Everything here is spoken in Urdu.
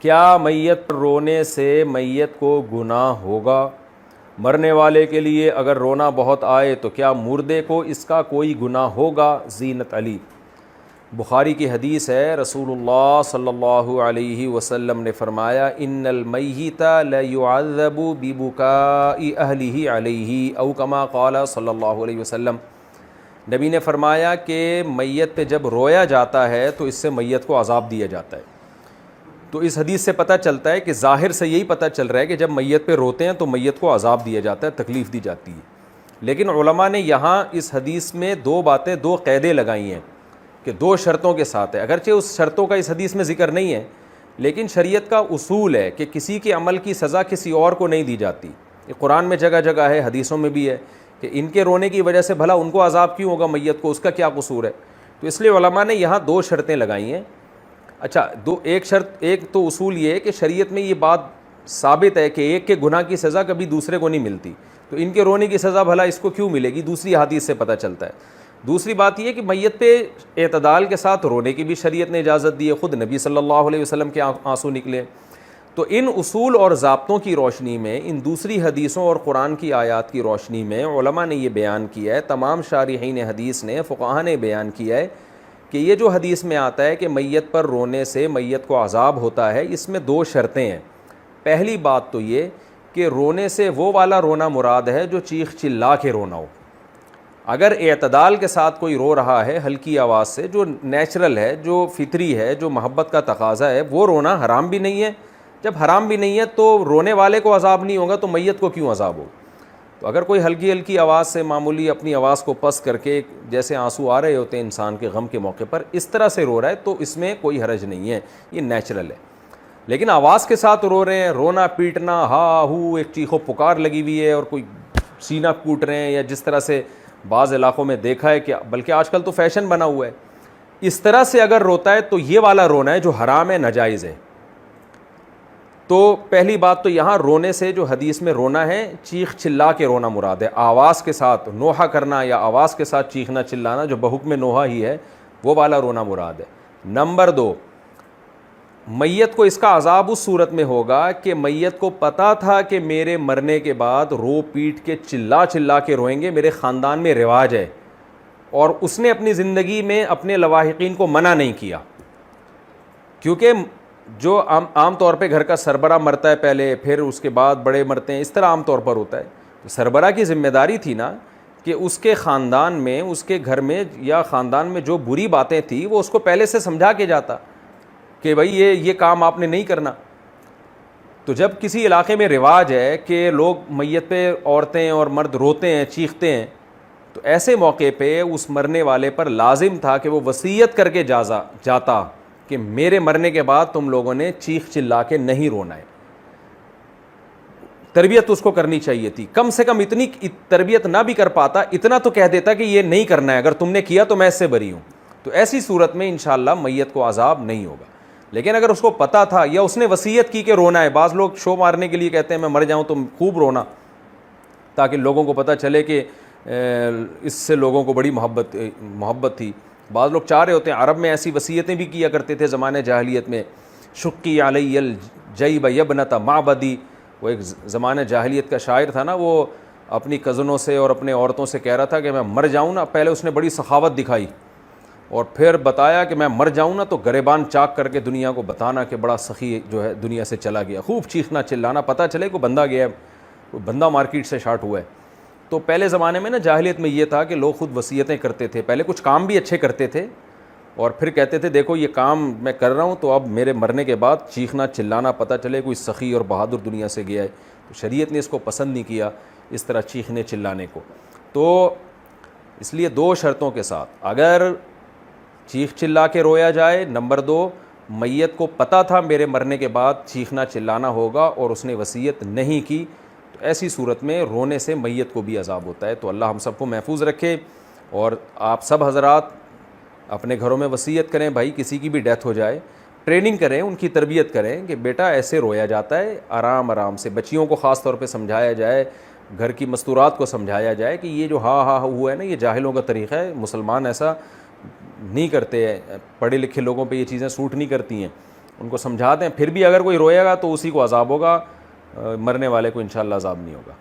کیا میت پر رونے سے میت کو گناہ ہوگا؟ مرنے والے کے لیے اگر رونا بہت آئے تو کیا مردے کو اس کا کوئی گناہ ہوگا؟ زینت علی۔ بخاری کی حدیث ہے، رسول اللہ صلی اللہ علیہ وسلم نے فرمایا ان المیت لیعذب ببکاء اہلہ علیہ او کما قال صلی اللہ علیہ وسلم۔ نبی نے فرمایا کہ میت پہ جب رویا جاتا ہے تو اس سے میت کو عذاب دیا جاتا ہے۔ تو اس حدیث سے پتہ چلتا ہے کہ ظاہر سے یہی پتہ چل رہا ہے کہ جب میت پہ روتے ہیں تو میت کو عذاب دیا جاتا ہے، تکلیف دی جاتی ہے۔ لیکن علماء نے یہاں اس حدیث میں دو قیدیں لگائی ہیں کہ دو شرطوں کے ساتھ ہے، اگرچہ اس شرطوں کا اس حدیث میں ذکر نہیں ہے، لیکن شریعت کا اصول ہے کہ کسی کے عمل کی سزا کسی اور کو نہیں دی جاتی۔ یہ قرآن میں جگہ جگہ ہے، حدیثوں میں بھی ہے کہ ان کے رونے کی وجہ سے بھلا ان کو عذاب کیوں ہوگا، میت کو، اس کا کیا قصور ہے؟ تو اس لیے علماء نے یہاں دو شرطیں لگائی ہیں۔ اچھا، ایک تو اصول یہ ہے کہ شریعت میں یہ بات ثابت ہے کہ ایک کے گناہ کی سزا کبھی دوسرے کو نہیں ملتی، تو ان کے رونے کی سزا بھلا اس کو کیوں ملے گی؟ دوسری حدیث سے پتہ چلتا ہے۔ دوسری بات یہ کہ میت پہ اعتدال کے ساتھ رونے کی بھی شریعت نے اجازت دی ہے، خود نبی صلی اللہ علیہ وسلم کے آنسو نکلے۔ تو ان اصول اور ضابطوں کی روشنی میں، ان دوسری حدیثوں اور قرآن کی آیات کی روشنی میں علماء نے یہ بیان کیا ہے، تمام شارحین حدیث نے، فقہاء نے بیان کیا ہے کہ یہ جو حدیث میں آتا ہے کہ میت پر رونے سے میت کو عذاب ہوتا ہے، اس میں دو شرطیں ہیں۔ پہلی بات تو یہ کہ رونے سے وہ والا رونا مراد ہے جو چیخ چلا کے رونا ہو۔ اگر اعتدال کے ساتھ کوئی رو رہا ہے ہلکی آواز سے، جو نیچرل ہے، جو فطری ہے، جو محبت کا تقاضا ہے، وہ رونا حرام بھی نہیں ہے۔ جب حرام بھی نہیں ہے تو رونے والے کو عذاب نہیں ہوگا تو میت کو کیوں عذاب ہوگا؟ تو اگر کوئی ہلکی ہلکی آواز سے معمولی اپنی آواز کو پس کر کے، جیسے آنسو آ رہے ہوتے ہیں انسان کے غم کے موقع پر، اس طرح سے رو رہا ہے تو اس میں کوئی حرج نہیں ہے، یہ نیچرل ہے۔ لیکن آواز کے ساتھ رو رہے ہیں، رونا پیٹنا، ہا ہو، ایک چیخ و پکار لگی ہوئی ہے اور کوئی سینہ کوٹ رہے ہیں، یا جس طرح سے بعض علاقوں میں دیکھا ہے کہ بلکہ آج کل تو فیشن بنا ہوا ہے، اس طرح سے اگر روتا ہے تو یہ والا رونا ہے جو حرام ہے، ناجائز ہے۔ تو پہلی بات تو یہاں رونے سے جو حدیث میں رونا ہے، چیخ چلا کے رونا مراد ہے، آواز کے ساتھ نوحہ کرنا یا آواز کے ساتھ چیخنا چلانا جو بحکم نوحہ ہی ہے، وہ والا رونا مراد ہے۔ نمبر دو، میت کو اس کا عذاب اس صورت میں ہوگا کہ میت کو پتہ تھا کہ میرے مرنے کے بعد رو پیٹ کے چلا چلا کے روئیں گے، میرے خاندان میں رواج ہے، اور اس نے اپنی زندگی میں اپنے لواحقین کو منع نہیں کیا، کیونکہ جو عام طور پہ گھر کا سربراہ مرتا ہے پہلے، پھر اس کے بعد بڑے مرتے ہیں، اس طرح عام طور پر ہوتا ہے۔ تو سربراہ کی ذمہ داری تھی نا کہ اس کے خاندان میں، اس کے گھر میں یا خاندان میں جو بری باتیں تھیں وہ اس کو پہلے سے سمجھا کے جاتا کہ بھائی یہ کام آپ نے نہیں کرنا۔ تو جب کسی علاقے میں رواج ہے کہ لوگ میت پہ عورتیں اور مرد روتے ہیں، چیختے ہیں، تو ایسے موقع پہ اس مرنے والے پر لازم تھا کہ وہ وصیت کر کے جاتا کہ میرے مرنے کے بعد تم لوگوں نے چیخ چلا کے نہیں رونا ہے۔ تربیت اس کو کرنی چاہیے تھی، کم سے کم اتنی تربیت نہ بھی کر پاتا، اتنا تو کہہ دیتا کہ یہ نہیں کرنا ہے، اگر تم نے کیا تو میں اس سے بری ہوں۔ تو ایسی صورت میں انشاءاللہ میت کو عذاب نہیں ہوگا۔ لیکن اگر اس کو پتا تھا یا اس نے وصیت کی کہ رونا ہے، بعض لوگ شو مارنے کے لیے کہتے ہیں میں مر جاؤں تم خوب رونا، تاکہ لوگوں کو پتہ چلے کہ اس سے لوگوں کو بڑی محبت تھی۔ بعض لوگ چاہ رہے ہوتے ہیں، عرب میں ایسی وصیتیں بھی کیا کرتے تھے زمانے جاہلیت میں، شقی علی الجیب یبنۃ معبدی، وہ ایک زمانہ جاہلیت کا شاعر تھا نا، وہ اپنی کزنوں سے اور اپنے عورتوں سے کہہ رہا تھا کہ میں مر جاؤں نا، پہلے اس نے بڑی سخاوت دکھائی اور پھر بتایا کہ میں مر جاؤں نا تو گریبان چاک کر کے دنیا کو بتانا کہ بڑا سخی جو ہے دنیا سے چلا گیا، خوب چیخنا چلانا، پتہ چلے کوئی بندہ گیا ہے، کوئی بندہ مارکیٹ سے شارٹ ہوا ہے۔ تو پہلے زمانے میں نا جاہلیت میں یہ تھا کہ لوگ خود وصیتیں کرتے تھے، پہلے کچھ کام بھی اچھے کرتے تھے اور پھر کہتے تھے دیکھو یہ کام میں کر رہا ہوں تو اب میرے مرنے کے بعد چیخنا چلانا، پتہ چلے کوئی سخی اور بہادر دنیا سے گیا ہے۔ تو شریعت نے اس کو پسند نہیں کیا، اس طرح چیخنے چلانے کو۔ تو اس لیے دو شرطوں کے ساتھ، اگر چیخ چلا کے رویا جائے، نمبر دو، میت کو پتہ تھا میرے مرنے کے بعد چیخنا چلانا ہوگا اور اس نے وصیت نہیں کی، تو ایسی صورت میں رونے سے میت کو بھی عذاب ہوتا ہے۔ تو اللہ ہم سب کو محفوظ رکھے، اور آپ سب حضرات اپنے گھروں میں وصیت کریں، بھائی کسی کی بھی ڈیتھ ہو جائے، ٹریننگ کریں، ان کی تربیت کریں کہ بیٹا ایسے رویا جاتا ہے، آرام آرام سے، بچیوں کو خاص طور پہ سمجھایا جائے، گھر کی مستورات کو سمجھایا جائے کہ یہ جو ہا ہوا ہے نا، یہ جاہلوں کا طریقہ ہے، مسلمان ایسا نہیں کرتے ہیں، پڑھے لکھے لوگوں پہ یہ چیزیں سوٹ نہیں کرتی ہیں۔ ان کو سمجھا دیں. پھر بھی اگر کوئی روئے گا تو اسی کو عذاب ہوگا, مرنے والے کو انشاءاللہ عذاب نہیں ہوگا.